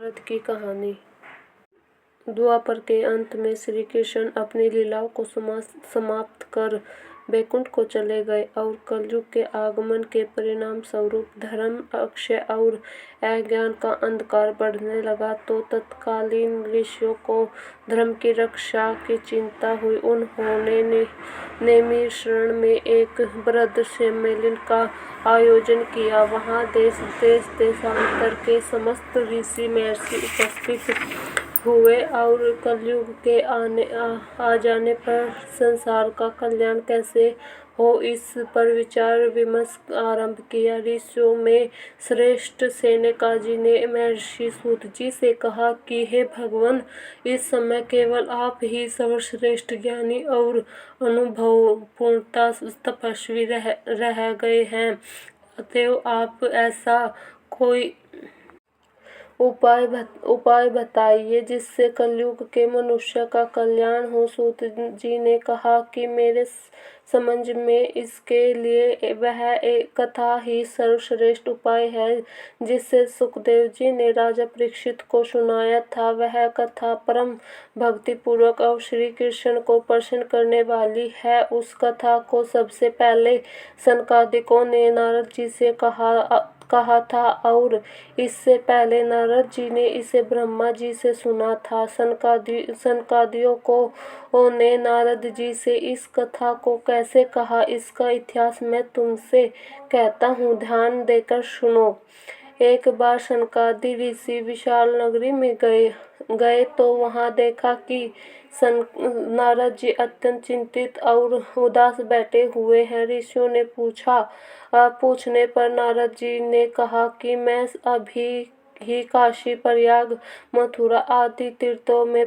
महाभारत की कहानी। द्वापर के अंत में श्री कृष्ण अपनी लीलाओं को समाप्त कर वैकुंठ को चले गए और कलयुग के आगमन के परिणाम स्वरूप धर्म अक्षय और अज्ञान का अंधकार बढ़ने लगा तो तत्कालीन ऋषियों को धर्म की रक्षा की चिंता हुई। उन्होंने नैमिषारण्य में एक बृहद सम्मेलन का आयोजन किया। वहां देश देशांतर के समस्त ऋषि महर्षि उपस्थित हुए और कलयुग के आ जाने पर संसार का कल्याण कैसे हो इस पर विचार विमर्श आरंभ किया। ऋषियों में श्रेष्ठ सनकादि ने महर्षि सूत जी से कहा कि हे भगवान, इस समय केवल आप ही सर्वश्रेष्ठ ज्ञानी और अनुभवपूर्ण तपस्वी रह गए हैं, अतएव आप ऐसा कोई उपाय बताइए जिससे कलयुग के मनुष्य का कल्याण हो। सूत जी ने कहा कि मेरे समझ में इसके लिए वह एक कथा ही सर्वश्रेष्ठ उपाय है जिसे सुखदेव जी ने राजा परीक्षित को सुनाया था। वह कथा परम भक्ति पूर्वक और श्री कृष्ण को प्रसन्न करने वाली है। उस कथा को सबसे पहले सनकादिकों ने नारद जी से कहा था और इससे पहले नारद जी ने इसे ब्रह्मा जी से सुना था। सनकादियों को ने नारद जी से इस कथा को कैसे कहा, इसका इतिहास मैं तुमसे कहता हूँ, ध्यान देकर सुनो। एक बार सनकादि ऋषि विशाल नगरी में गए तो वहां देखा कि नारद जी अत्यंत चिंतित और उदास बैठे हुए हैं। ऋषियों ने पूछने पर नारद जी ने कहा कि मैं अभी ही काशी, प्रयाग, मथुरा आदि तीर्थों में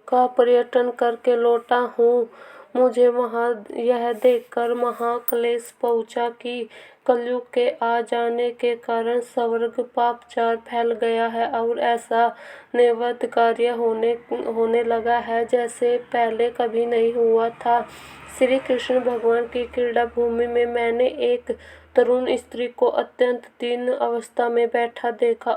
का पर्यटन करके लौटा हूँ। मुझे वहां यह देखकर महाक्लेश पहुंचा कि कलयुग के आ जाने के कारण स्वर्ग पापाचार फैल गया है और ऐसा नैवेद्य कार्य होने लगा है जैसे पहले कभी नहीं हुआ था। श्री कृष्ण भगवान की क्रीड़ा भूमि में मैंने एक तरुण स्त्री को अत्यंत दीन अवस्था में बैठा देखा।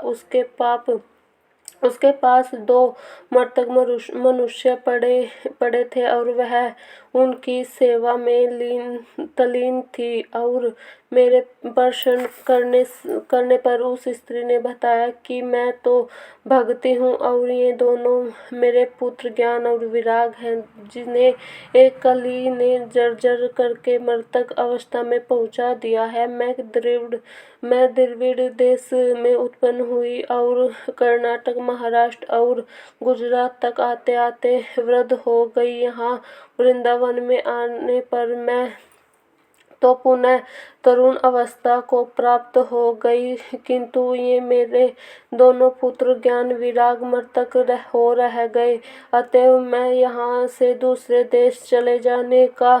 उसके पास 2 मृतक मनुष्य पड़े थे और वह उनकी सेवा में तल्लीन थी और मेरे प्रश्न करने पर उस स्त्री ने बताया कि मैं तो भगती हूँ और ये दोनों मेरे पुत्र ज्ञान और विराग हैं, जिन्हें एक कली ने जर्जर करके मृतक अवस्था में पहुंचा दिया है। मैं द्रविड़ देश में उत्पन्न हुई और कर्नाटक, महाराष्ट्र और गुजरात तक आते आते वृद्ध हो गई। यहाँ वृंदावन में आने पर मैं तो पुनः तरुण अवस्था को प्राप्त हो गई, किंतु ये मेरे दोनों पुत्र ज्ञान विराग मृतक रह गए। अतएव मैं यहाँ से दूसरे देश चले जाने का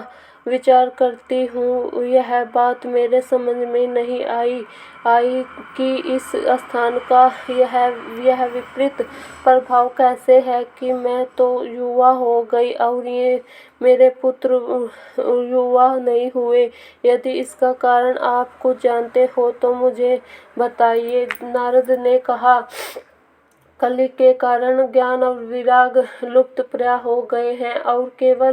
विचार करती हूँ। यह बात मेरे समझ में नहीं आई कि इस स्थान का यह विपरीत प्रभाव कैसे है कि मैं तो युवा हो गई और ये मेरे पुत्र युवा नहीं हुए। यदि इसका कारण आप कुछ जानते हो तो मुझे बताइए। नारद ने कहा, कली के कारण ज्ञान और विराग लुप्तप्राय हो गए हैं और केवल